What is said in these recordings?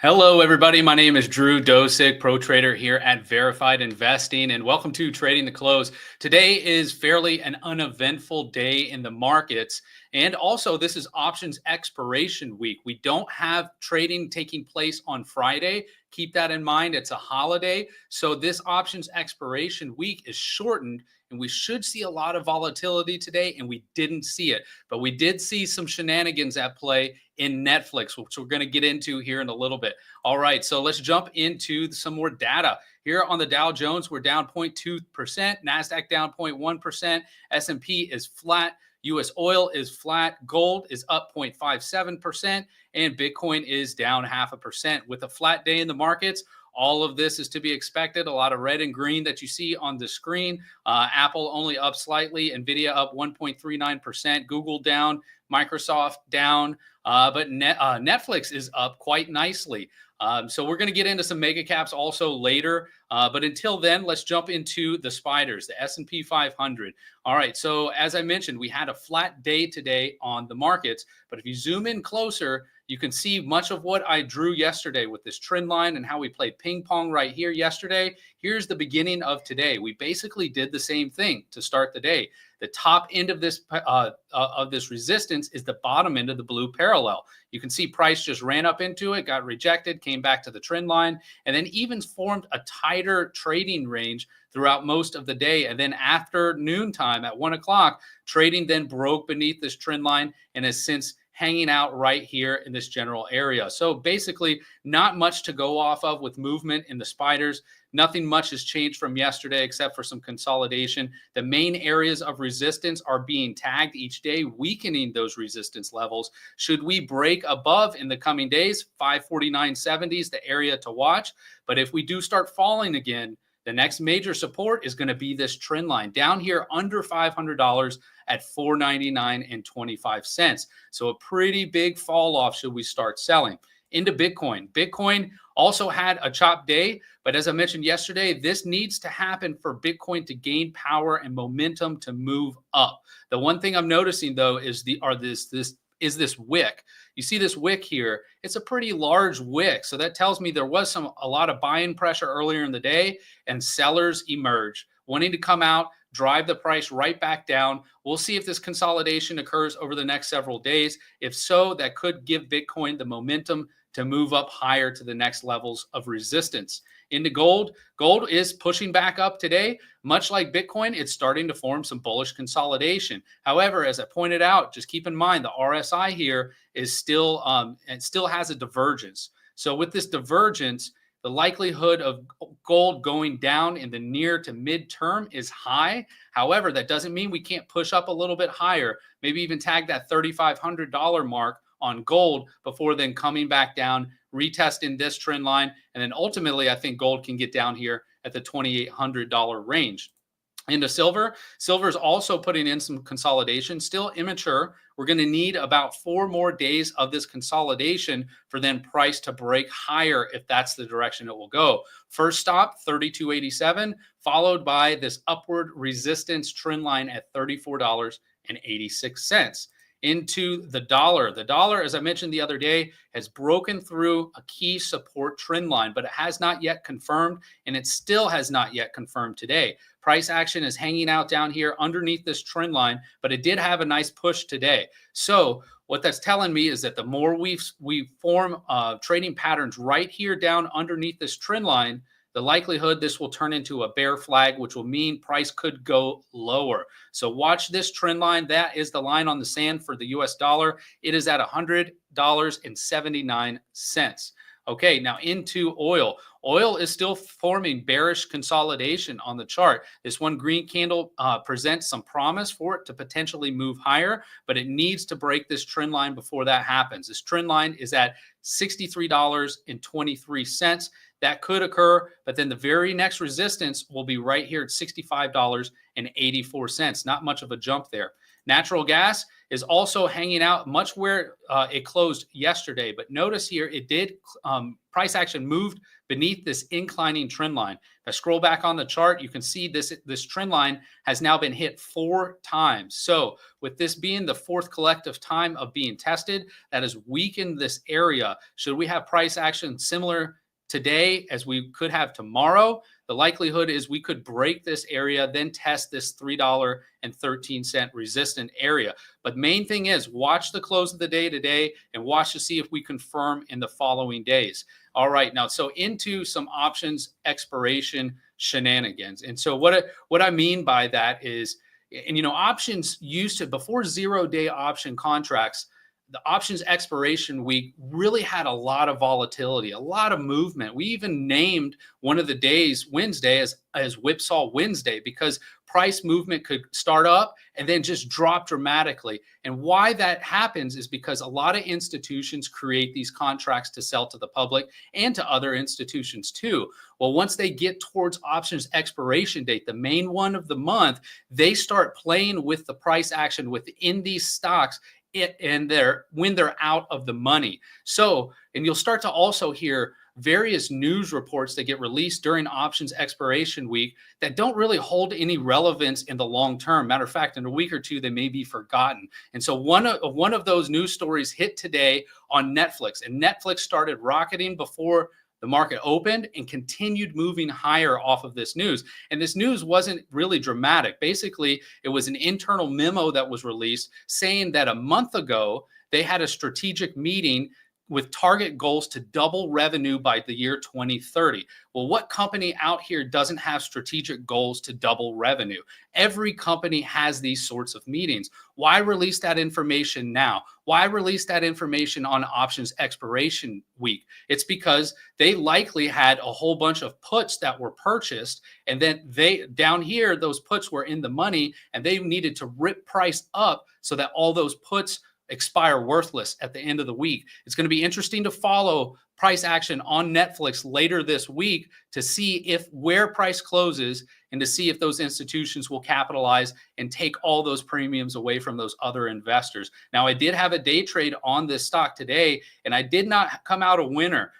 Hello, everybody. My name is Drew Dosek, pro trader here at Verified Investing, and welcome to Trading the Close. Today is fairly an uneventful day in the markets, and also this is options expiration week. We don't have trading taking place on Friday. Keep that in mind. It's a holiday, so this options expiration week is shortened, and we should see a lot of volatility today, and we didn't see it, but we did see some shenanigans at play in Netflix, which we're going to get into here in a little bit. All right, so let's jump into some more data. Here on the Dow Jones, we're down 0.2%, NASDAQ down 0.1%, S&P is flat, U.S. oil is flat, gold is up 0.57%, and Bitcoin is down 0.5%. With a flat day in the markets, all of this is to be expected. A lot of red and green that you see on the screen. Apple only up slightly, NVIDIA up 1.39%, Google down, Microsoft down, but Netflix is up quite nicely. So we're going to get into some mega caps also later. But until then, let's jump into the spiders, the S&P 500. All right. So as I mentioned, we had a flat day today on the markets. But if you zoom in closer, you can see much of what I drew yesterday with this trend line and how we played ping pong right here yesterday. Here's the beginning of today. We basically did the same thing to start the day. The top end of this resistance is the bottom end of the blue parallel. You can see price just ran up into it, got rejected, came back to the trend line, and then even formed a tighter trading range throughout most of the day. And then after noontime at 1 o'clock, trading then broke beneath this trend line and has since hanging out right here in this general area. So basically not much to go off of with movement in the spiders. Nothing much has changed from yesterday except for some consolidation. The main areas of resistance are being tagged each day, weakening those resistance levels. Should we break above in the coming days, 549.70 is the area to watch. But if we do start falling again, the next major support is going to be this trend line down here under $500 at $499.25. So a pretty big fall off should we start selling. Into Bitcoin. Bitcoin also had a chop day, but as I mentioned yesterday, this needs to happen for Bitcoin to gain power and momentum to move up. The one thing I'm noticing though is this wick. You see this wick here, it's a pretty large wick. So that tells me there was a lot of buying pressure earlier in the day and sellers emerge wanting to come out, drive the price right back down. We'll see if this consolidation occurs over the next several days. If so, that could give Bitcoin the momentum to move up higher to the next levels of resistance. Into gold, gold is pushing back up today. Much like Bitcoin, it's starting to form some bullish consolidation. However, as I pointed out, just keep in mind the RSI here is still it still has a divergence. So with this divergence, the likelihood of gold going down in the near to midterm is high. However, that doesn't mean we can't push up a little bit higher, maybe even tag that $3,500 mark on gold before then coming back down, retesting this trend line. And then ultimately, I think gold can get down here at the $2,800 range. Into silver, silver is also putting in some consolidation, still immature. We're going to need about 4 more days of this consolidation for then price to break higher if that's the direction it will go. First stop, 32.87, followed by this upward resistance trend line at $34.86. Into the dollar. The dollar, as I mentioned the other day, has broken through a key support trend line, but it has not yet confirmed, and it still has not yet confirmed today. Price action is hanging out down here underneath this trend line, but it did have a nice push today. So what that's telling me is that the more we form trading patterns right here down underneath this trend line, the likelihood this will turn into a bear flag, which will mean price could go lower. So watch this trend line. That is the line on the sand for the US dollar. It is at $100.79. Okay, now into oil. Oil is still forming bearish consolidation on the chart. This one green candle presents some promise for it to potentially move higher, but it needs to break this trend line before that happens. This trend line is at $63.23. That could occur, but then the very next resistance will be right here at $65.84. Not much of a jump there. Natural gas is also hanging out much where it closed yesterday. But notice here, it did price action moved beneath this inclining trend line. If I scroll back on the chart, you can see this trend line has now been hit 4 times. So with this being the 4th collective time of being tested, that has weakened this area. Should we have price action similar today as we could have tomorrow? The likelihood is we could break this area, then test this $3.13 resistant area. But main thing is watch the close of the day today and watch to see if we confirm in the following days. All right, now, so into some options expiration shenanigans. And so what I mean by that is, and options used to, before 0-day option contracts, the options expiration week really had a lot of volatility, a lot of movement. We even named one of the days, Wednesday, as Whipsaw Wednesday, because price movement could start up and then just drop dramatically. And why that happens is because a lot of institutions create these contracts to sell to the public and to other institutions too. Well, once they get towards options expiration date, the main one of the month, they start playing with the price action within these stocks when they're out of the money. So, and you'll start to also hear various news reports that get released during options expiration week that don't really hold any relevance in the long term. Matter of fact, in a week or two, they may be forgotten. And so one of those news stories hit today on Netflix, and Netflix started rocketing before the market opened and continued moving higher off of this news. And this news wasn't really dramatic. Basically, it was an internal memo that was released saying that a month ago, they had a strategic meeting with target goals to double revenue by the year 2030. Well, what company out here doesn't have strategic goals to double revenue? Every company has these sorts of meetings. Why release that information now? Why release that information on options expiration week? It's because they likely had a whole bunch of puts that were purchased, and then down here, those puts were in the money, and they needed to rip price up so that all those puts expire worthless at the end of the week. It's going to be interesting to follow price action on Netflix later this week to see where price closes and to see if those institutions will capitalize and take all those premiums away from those other investors. Now, I did have a day trade on this stock today, and I did not come out a winner.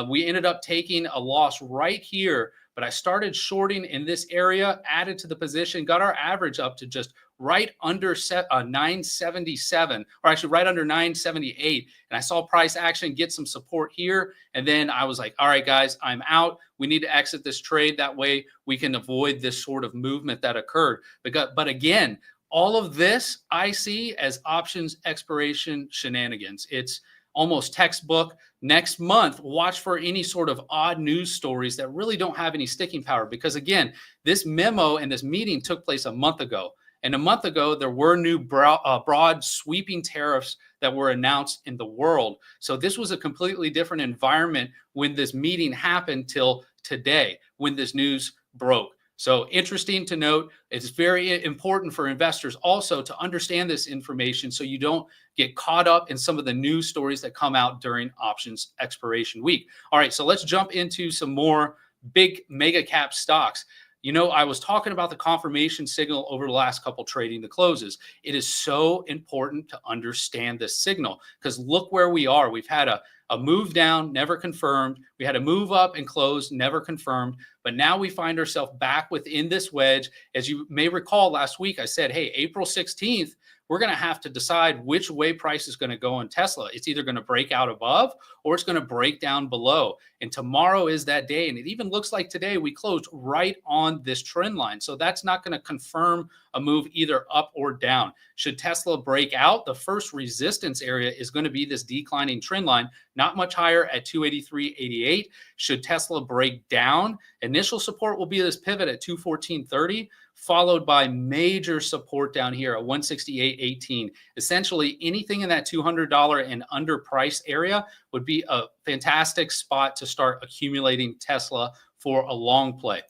We ended up taking a loss right here, but I started shorting in this area, added to the position, got our average up to just right under 977, or actually right under 978. And I saw price action get some support here. And then I was like, all right, guys, I'm out. We need to exit this trade. That way we can avoid this sort of movement that occurred. But again, all of this I see as options expiration shenanigans. It's almost textbook. Next month, watch for any sort of odd news stories that really don't have any sticking power. Because again, this memo and this meeting took place a month ago. And a month ago, there were new broad sweeping tariffs that were announced in the world. So this was a completely different environment when this meeting happened till today, when this news broke. So interesting to note. It's very important for investors also to understand this information so you don't get caught up in some of the news stories that come out during options expiration week. All right, so let's jump into some more big mega cap stocks. I was talking about the confirmation signal over the last couple trading the closes. It is so important to understand this signal because look where we are. We've had a move down, never confirmed. We had a move up and close, never confirmed. But now we find ourselves back within this wedge. As you may recall, last week I said, hey, April 16th, we're going to have to decide which way price is going to go in Tesla. It's either going to break out above or it's going to break down below. And tomorrow is that day. And it even looks like today we closed right on this trend line. So that's not going to confirm a move either up or down. Should Tesla break out, the first resistance area is going to be this declining trend line, not much higher at 283.88. Should Tesla break down, initial support will be this pivot at 214.30. Followed by major support down here at 168.18. Essentially, anything in that $200 and under price area would be a fantastic spot to start accumulating Tesla for a long play.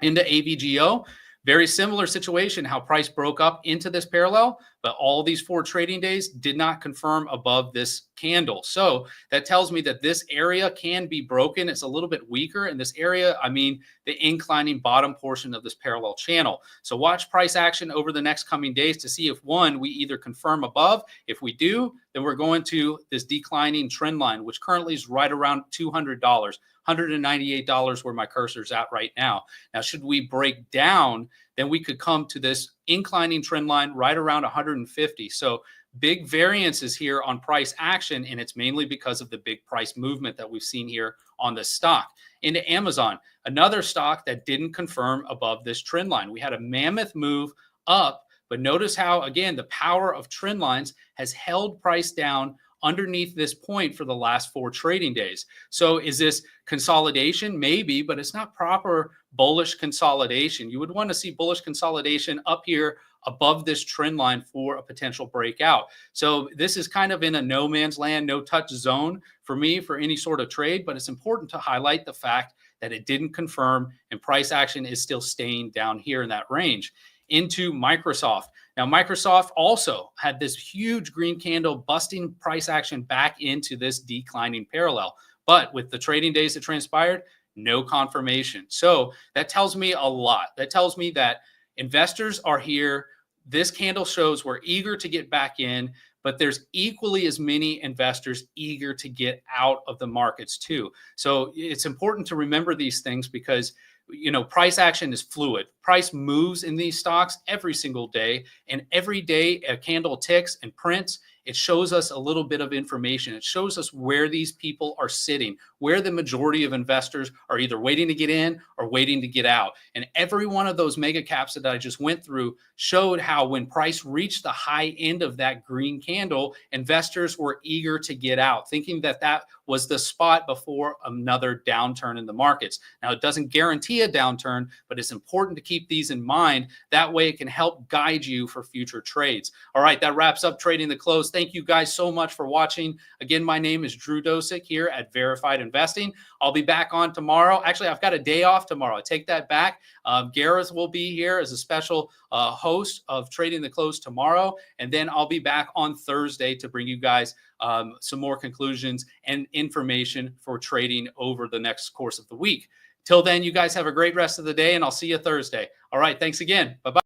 Into AVGO, Very similar situation, how price broke up into this parallel, but all these 4 trading days did not confirm above this candle. So that tells me that this area can be broken. It's a little bit weaker in this area. I mean, the inclining bottom portion of this parallel channel. So watch price action over the next coming days to see if, one, we either confirm above. If we do, then we're going to this declining trend line, which currently is right around $200. $198 where my cursor's at right now. Now, should we break down, then we could come to this inclining trend line right around 150. So big variances here on price action, and it's mainly because of the big price movement that we've seen here on the stock. Into Amazon, another stock that didn't confirm above this trend line. We had a mammoth move up, but notice how, again, the power of trend lines has held price down underneath this point for the last 4 trading days. So is this consolidation? Maybe, but it's not proper bullish consolidation. You would want to see bullish consolidation up here above this trend line for a potential breakout. So this is kind of in a no man's land, no touch zone for me for any sort of trade, but it's important to highlight the fact that it didn't confirm and price action is still staying down here in that range. Into Microsoft. Now, Microsoft also had this huge green candle busting price action back into this declining parallel. But with the trading days that transpired, no confirmation. So that tells me a lot. That tells me that investors are here. This candle shows we're eager to get back in, but there's equally as many investors eager to get out of the markets too. So it's important to remember these things because price action is fluid. Price moves in these stocks every single day, and every day a candle ticks and prints. It shows us a little bit of information. It shows us where these people are sitting, where the majority of investors are either waiting to get in or waiting to get out. And every one of those mega caps that I just went through showed how when price reached the high end of that green candle, investors were eager to get out, thinking that that was the spot before another downturn in the markets. Now, it doesn't guarantee a downturn, but it's important to keep these in mind. That way it can help guide you for future trades. All right, that wraps up Trading the Close. Thank you guys so much for watching. Again, my name is Drew Dosek here at Verified Investing. I'll be back on tomorrow. Actually, I've got a day off tomorrow. I take that back. Gareth will be here as a special host of Trading the Close tomorrow. And then I'll be back on Thursday to bring you guys some more conclusions and information for trading over the next course of the week. Till then, you guys have a great rest of the day, and I'll see you Thursday. All right, thanks again. Bye-bye.